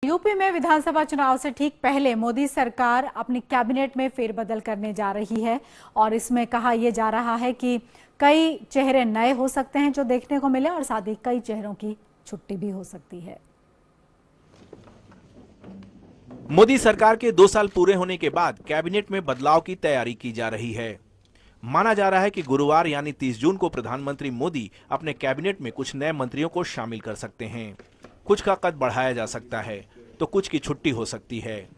UP में विधानसभा चुनाव से ठीक पहले मोदी सरकार अपनी कैबिनेट में फेरबदल करने जा रही है और इसमें कहा यह जा रहा है कि कई चेहरे नए हो सकते हैं जो देखने को मिले और साथ ही कई चेहरों की छुट्टी भी हो सकती है। मोदी सरकार के 2 साल पूरे होने के बाद कैबिनेट में बदलाव की तैयारी की जा रही है। माना जा रहा है कि गुरुवार यानी 30 जून को प्रधानमंत्री मोदी अपने कैबिनेट में कुछ नए मंत्रियों को शामिल कर सकते हैं। कुछ का कद बढ़ाया जा सकता है तो कुछ की छुट्टी हो सकती है।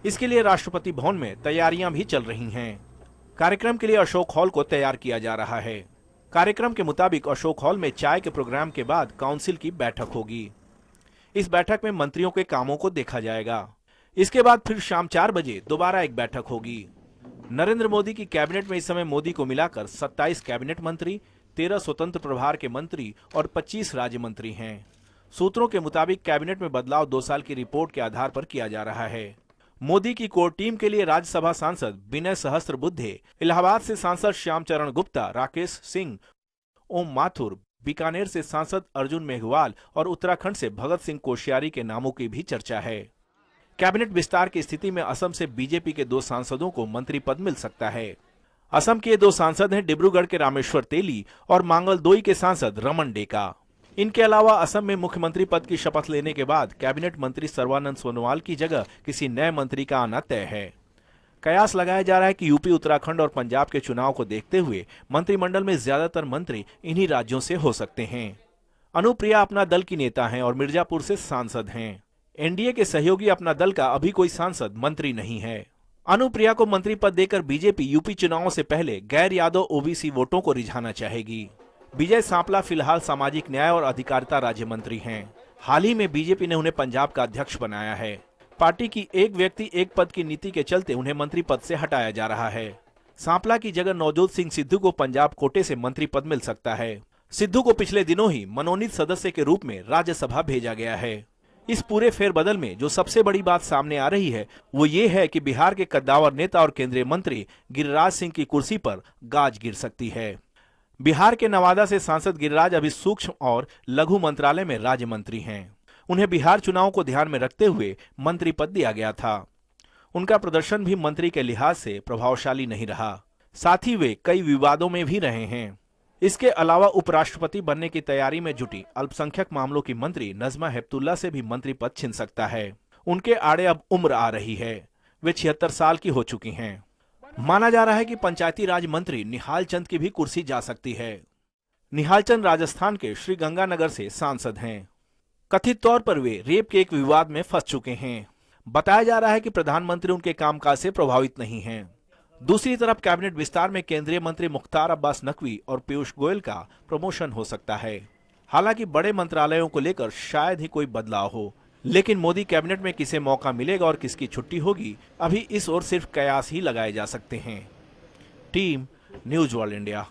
इसके लिए राष्ट्रपति भवन में तैयारियां भी चल रही हैं। कार्यक्रम के लिए अशोक हॉल को तैयार किया जा रहा है। कार्यक्रम के मुताबिक अशोक हॉल में चाय के प्रोग्राम के बाद काउंसिल की बैठक होगी। इस बैठक में मंत्रियों के कामों को देखा जाएगा। इसके बाद फिर शाम 4 बजे दोबारा एक बैठक होगी। नरेंद्र मोदी की कैबिनेट में इस समय मोदी को मिलाकर 27 कैबिनेट मंत्री, 13 स्वतंत्र प्रभार के मंत्री और 25 राज्य मंत्री हैं। सूत्रों के मुताबिक कैबिनेट में बदलाव 2 साल की रिपोर्ट के आधार पर किया जा रहा है। मोदी की कोर टीम के लिए राज्यसभा सांसद विनय सहस्त्रबुद्धे, इलाहाबाद से सांसद श्यामचरण गुप्ता, राकेश सिंह, ओम माथुर, बीकानेर से सांसद अर्जुन मेघवाल और उत्तराखंड से भगत सिंह कोश्यारी के नामों की भी चर्चा है। कैबिनेट विस्तार की स्थिति में असम से बीजेपी के 2 सांसदों को मंत्री पद मिल सकता है। असम के 2 सांसद हैं डिब्रूगढ़ के रामेश्वर तेली और मांगलदोई के सांसद रमन डेका। इनके अलावा असम में मुख्यमंत्री पद की शपथ लेने के बाद कैबिनेट मंत्री सर्बानंद सोनोवाल की जगह किसी नए मंत्री का आना तय है। कयास लगाया जा रहा है कि यूपी, उत्तराखंड और पंजाब के चुनाव को देखते हुए मंत्रिमंडल में ज्यादातर मंत्री इन्हीं राज्यों से हो सकते हैं। अनुप्रिया अपना दल की नेता हैं और मिर्जापुर से सांसद हैं। एनडीए के सहयोगी अपना दल का अभी कोई सांसद मंत्री नहीं है। अनुप्रिया को मंत्री पद देकर बीजेपी यूपी चुनावों से पहले गैर यादव ओबीसी वोटों को रिझाना चाहेगी। विजय सांपला फिलहाल सामाजिक न्याय और अधिकारिता राज्य मंत्री हैं। हाल ही में बीजेपी ने उन्हें पंजाब का अध्यक्ष बनाया है। पार्टी की एक व्यक्ति एक पद की नीति के चलते उन्हें मंत्री पद से हटाया जा रहा है। सांपला की जगह नवजोत सिंह सिद्धू को पंजाब कोटे से मंत्री पद मिल सकता है। सिद्धू को पिछले दिनों ही मनोनीत सदस्य के रूप में राज्यसभा भेजा गया है। इस पूरे फेरबदल में जो सबसे बड़ी बात सामने आ रही है वो ये है कि बिहार के कद्दावर नेता और केंद्रीय मंत्री गिरिराज सिंह की कुर्सी पर गाज गिर सकती है। बिहार के नवादा से सांसद गिरिराज अभी सूक्ष्म और लघु मंत्रालय में राज्य मंत्री हैं। उन्हें बिहार चुनाव को ध्यान में रखते हुए मंत्री पद दिया गया था। उनका प्रदर्शन भी मंत्री के लिहाज से प्रभावशाली नहीं रहा। साथ ही वे कई विवादों में भी रहे हैं। इसके अलावा उपराष्ट्रपति बनने की तैयारी में जुटी अल्पसंख्यक मामलों की मंत्री नजमा हेपतुल्ला से भी मंत्री पद छिन सकता है। उनके आड़े अब उम्र आ रही है। वे 76 साल की हो चुकी हैं। माना जा रहा है कि पंचायती राज मंत्री निहाल चंद की भी कुर्सी जा सकती है। निहाल चंद राजस्थान के श्रीगंगानगर से सांसद हैं। कथित तौर पर वे रेप के एक विवाद में फंस चुके हैं। बताया जा रहा है कि प्रधानमंत्री उनके कामकाज से प्रभावित नहीं हैं। दूसरी तरफ कैबिनेट विस्तार में केंद्रीय मंत्री मुख्तार अब्बास नकवी और पीयूष गोयल का प्रमोशन हो सकता है। हालांकि बड़े मंत्रालयों को लेकर शायद ही कोई बदलाव हो, लेकिन मोदी कैबिनेट में किसे मौका मिलेगा और किसकी छुट्टी होगी, अभी इस ओर सिर्फ कयास ही लगाए जा सकते हैं। Team news world India.